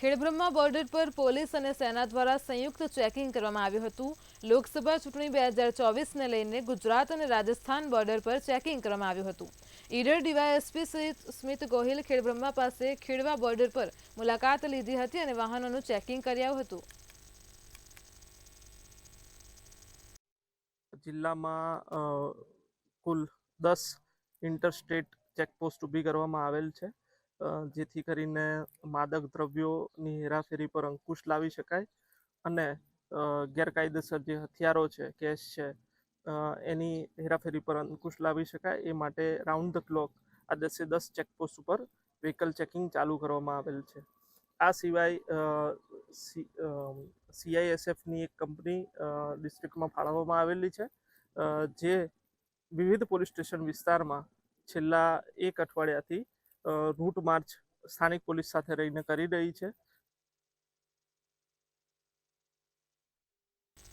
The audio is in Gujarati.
ખેડબ્રહ્મા બોર્ડર પર પોલીસ અને સેના દ્વારા સંયુક્ત ચેકિંગ કરવામાં આવ્યું હતું। લોકસભા ચૂંટણી 2024ને લઈને ગુજરાત અને રાજસ્થાન બોર્ડર પર ચેકિંગ કરવામાં આવ્યું હતું। ઈડર ડીવાયએસપી સ્મિત ગોહિલ ખેડબ્રહ્મા પાસે ખેડવા બોર્ડર પર મુલાકાત લીધી હતી અને વાહનોનું ચેકિંગ કર્યું હતું। જિલ્લામાં કુલ 10 ઇન્ટરસ્ટેટ ચેકપોસ્ટ ઊભી કરવામાં આવેલ છે, જેથી કરીને માદક દ્રવ્યોની હેરાફેરી પર અંકુશ લાવી શકાય અને ગેરકાયદેસર જે હથિયારો છે, કેશ છે, એની હેરાફેરી પર અંકુશ લાવી શકાય એ માટે રાઉન્ડ ધ ક્લોક આ 10 ચેકપોસ્ટ ઉપર વ્હીકલ ચેકિંગ ચાલુ કરવામાં આવેલ છે। આ સિવાય CISFની એક કંપની ડિસ્ટ્રિક્ટમાં ફાળવવામાં આવેલી છે, જે વિવિધ પોલીસ સ્ટેશન વિસ્તારમાં છેલ્લા 1 અઠવાડિયાથી રૂટ માર્ચ સ્થાનિક પોલીસ સાથે રહીને કરી રહી છે।